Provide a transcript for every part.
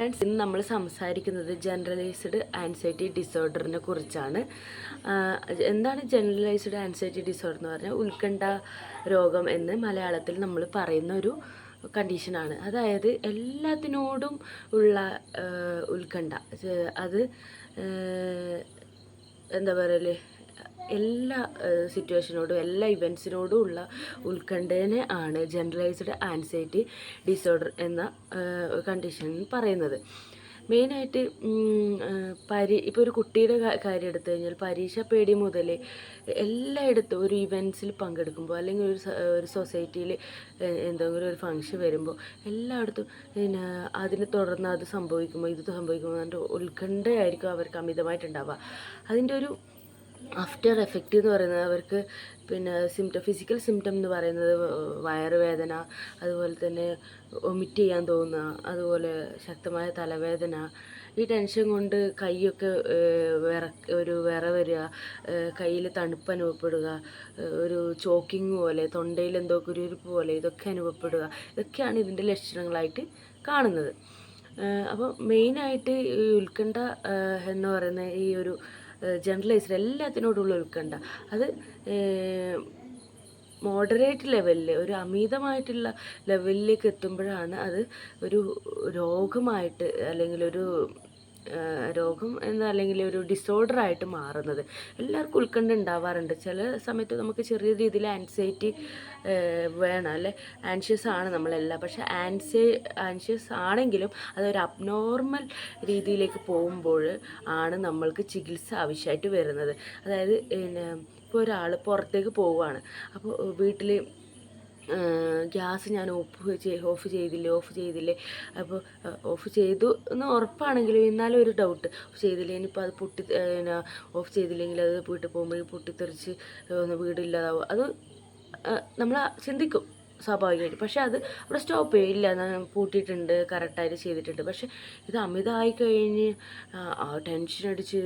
Friends, ഇന്ന് നമ്മൾ സംസാരിക്കുന്നത് ജനറലൈസ്ഡ് ആൻസൈറ്റി ഡിസോർഡറിനെ കുറിച്ചാണ്. എന്താണ് ജനറലൈസ്ഡ് ആൻസൈറ്റി ഡിസോർഡർ എന്ന് പറഞ്ഞാൽ ഉത്കണ്ഠ രോഗം എന്ന് മലയാളത്തിൽ നമ്മൾ പറയുന്ന ഒരു കണ്ടീഷനാണ്. അതായത് എല്ലാത്തിനോടും ഉള്ള ഉത്കണ്ഠ, അത് എന്താ പറയല്, എല്ലാ സിറ്റുവേഷനോടും എല്ലാ ഇവൻസിനോടും ഉള്ള ഉത്കണ്ഠേനെ ആണ് ജനറലൈസ്ഡ് ആൻസൈറ്റി ഡിസോർഡർ എന്ന കണ്ടീഷൻ പറയുന്നത്. മെയിനായിട്ട് ഇപ്പോൾ ഒരു കുട്ടിയുടെ കാര്യം എടുത്തു കഴിഞ്ഞാൽ പരീക്ഷ പേടി മുതൽ എല്ലായിടത്തും ഒരു ഇവൻസിൽ പങ്കെടുക്കുമ്പോൾ അല്ലെങ്കിൽ ഒരു സൊസൈറ്റിയിൽ എന്തെങ്കിലും ഒരു ഫംഗ്ഷൻ വരുമ്പോൾ എല്ലായിടത്തും പിന്നെ അതിനെ തുടർന്ന് അത് സംഭവിക്കുമ്പോൾ ഇത് സംഭവിക്കുമ്പോൾ അതിൻ്റെ ഉത്കണ്ഠയായിരിക്കും അവർക്ക് അമിതമായിട്ടുണ്ടാവുക. അതിൻ്റെ ഒരു ആഫ്റ്റർ എഫക്റ്റ് എന്ന് പറയുന്നത് അവർക്ക് പിന്നെ ഫിസിക്കൽ സിംറ്റം എന്ന് പറയുന്നത് വയറുവേദന, അതുപോലെ തന്നെ വൊമിറ്റ് ചെയ്യാൻ തോന്നുക, അതുപോലെ ശക്തമായ തലവേദന, ഈ ടെൻഷൻ കൊണ്ട് കൈയൊക്കെ വിറ വരിക, കയ്യിൽ തണുപ്പ് അനുഭവപ്പെടുക, ഒരു ചോക്കിങ് പോലെ, തൊണ്ടയിൽ എന്തോ കുരുരുപ്പ് പോലെ ഇതൊക്കെ അനുഭവപ്പെടുക. ഇതൊക്കെയാണ് ഇതിൻ്റെ ലക്ഷണങ്ങളായിട്ട് കാണുന്നത്. അപ്പോൾ മെയിനായിട്ട് ഈ ഉത്കണ്ഠ എന്ന് പറയുന്ന ഈ ഒരു ജനറലൈസ്ഡ് എല്ലാത്തിനോടുള്ള ഉത്കണ്ഠ, അത് മോഡറേറ്റ് ലെവലിൽ, ഒരു അമിതമായിട്ടുള്ള ലെവലിലേക്ക് എത്തുമ്പോഴാണ് അത് ഒരു രോഗമായിട്ട് അല്ലെങ്കിൽ ഒരു രോഗം അല്ലെങ്കിൽ ഒരു ഡിസോർഡറായിട്ട് മാറുന്നത്. എല്ലാവർക്കും ഉത്കണ്ഠ ഉണ്ടാവാറുണ്ട്. ചില സമയത്ത് നമുക്ക് ചെറിയ രീതിയിൽ ആൻസൈറ്റി വേണം, അല്ലെ, ആൻഷ്യസ് ആണ് നമ്മളെല്ലാം. പക്ഷെ ആൻഷ്യസ് ആണെങ്കിലും അതൊരു അബ്നോർമൽ രീതിയിലേക്ക് പോകുമ്പോൾ ആണ് നമ്മൾക്ക് ചികിത്സ ആവശ്യമായിട്ട് വരുന്നത്. അതായത് ഇപ്പോൾ ഒരാൾ പുറത്തേക്ക് പോവുകയാണ്, അപ്പോൾ വീട്ടിൽ ഗ്യാസ് ഞാൻ ഓഫ് ചെയ്തില്ലേ, അപ്പോൾ ഓഫ് ചെയ്തു എന്ന് ഉറപ്പാണെങ്കിലും എന്നാലും ഒരു ഡൗട്ട്, ഓഫ് ചെയ്തില്ലേ, ഇനിയിപ്പോൾ അത് ഓഫ് ചെയ്തില്ലെങ്കിൽ അത് വീട്ടിൽ പോകുമ്പോഴേക്കും പൊട്ടിത്തെറിച്ച് വീടില്ലാതാവും. അത് നമ്മൾ ചിന്തിക്കും സ്വാഭാവികമായിട്ട്. പക്ഷെ അത് അവിടെ സ്റ്റോപ്പ് ചെയ്യില്ല, പൂട്ടിയിട്ടുണ്ട്, കറക്റ്റായിട്ട് ചെയ്തിട്ടുണ്ട്. പക്ഷെ ഇത് അമിതമായി കഴിഞ്ഞ് ടെൻഷൻ അടിച്ച്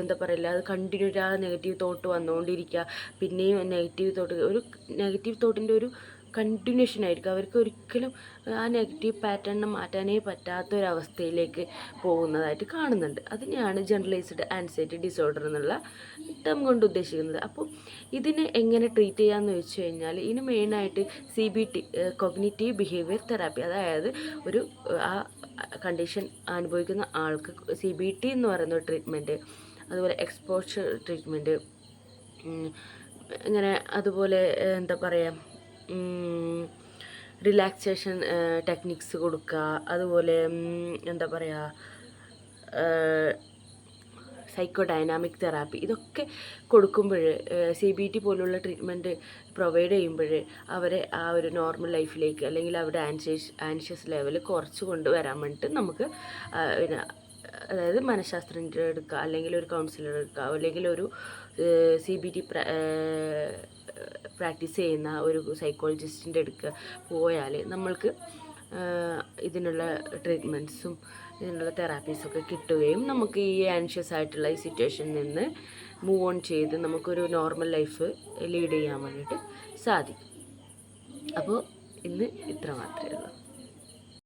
എന്താ പറയില്ല, അത് കണ്ടിന്യൂ ആ നെഗറ്റീവ് തോട്ട് വന്നുകൊണ്ടിരിക്കുക, പിന്നെയും ഒരു നെഗറ്റീവ് തോട്ടിൻ്റെ ഒരു കണ്ടിന്യൂഷൻ ആയിരിക്കും. അവർക്ക് ഒരിക്കലും ആ നെഗറ്റീവ് പാറ്റേണിനെ മാറ്റാനേ പറ്റാത്തൊരവസ്ഥയിലേക്ക് പോകുന്നതായിട്ട് കാണുന്നുണ്ട്. അതിനെയാണ് ജനറലൈസ്ഡ് ആൻസൈറ്റി ഡിസോർഡർ എന്നുള്ള ടേം കൊണ്ട് ഉദ്ദേശിക്കുന്നത്. അപ്പോൾ ഇതിനെ എങ്ങനെ ട്രീറ്റ് ചെയ്യാമെന്ന് ചോദിച്ചു കഴിഞ്ഞാൽ ഇതിന് മെയിനായിട്ട് CBT, കോഗ്നിറ്റീവ് ബിഹേവിയർ തെറാപ്പി, അതായത് ഒരു ആ കണ്ടീഷൻ അനുഭവിക്കുന്ന ആൾക്ക് CBT എന്ന് പറയുന്ന ട്രീറ്റ്മെൻറ്റ്, അതുപോലെ എക്സ്പോഷർ ട്രീറ്റ്മെൻറ്റ്, ഇങ്ങനെ അതുപോലെ എന്താ പറയുക, റിലാക്സേഷൻ ടെക്നിക്സ് കൊടുക്കുക, അതുപോലെ എന്താ പറയുക, സൈക്കോ ഡൈനാമിക് തെറാപ്പി, ഇതൊക്കെ കൊടുക്കുമ്പോൾ CBT പോലുള്ള ട്രീറ്റ്മെൻറ്റ് പ്രൊവൈഡ് ചെയ്യുമ്പോൾ അവരെ ആ ഒരു നോർമൽ ലൈഫിലേക്ക് അല്ലെങ്കിൽ അവരുടെ ആൻഷ്യസ് ലെവൽ കുറച്ച് കൊണ്ടുവരാൻ വേണ്ടിയിട്ട് നമുക്ക് പിന്നെ അതായത് മനഃശാസ്ത്രജ്ഞർ എടുക്കുക, അല്ലെങ്കിൽ ഒരു കൗൺസിലർ എടുക്കുക, അല്ലെങ്കിൽ ഒരു CBT പ്രാക്ടീസ് ചെയ്യുന്ന ഒരു സൈക്കോളജിസ്റ്റിൻ്റെ അടുക്ക് പോയാൽ നമ്മൾക്ക് ഇതിനുള്ള ട്രീറ്റ്മെൻറ്റ്സും ഇതിനുള്ള തെറാപ്പീസൊക്കെ കിട്ടുകയും നമുക്ക് ഈ ആൻഷ്യസ് ആയിട്ടുള്ള ഈ സിറ്റുവേഷനിൽ നിന്ന് മൂവ് ഓൺ ചെയ്ത് നമുക്കൊരു നോർമൽ ലൈഫ് ലീഡ് ചെയ്യാൻ വേണ്ടിയിട്ട് സാധിക്കും. അപ്പോൾ ഇന്ന് ഇത്ര മാത്രമേ ഉള്ളൂ.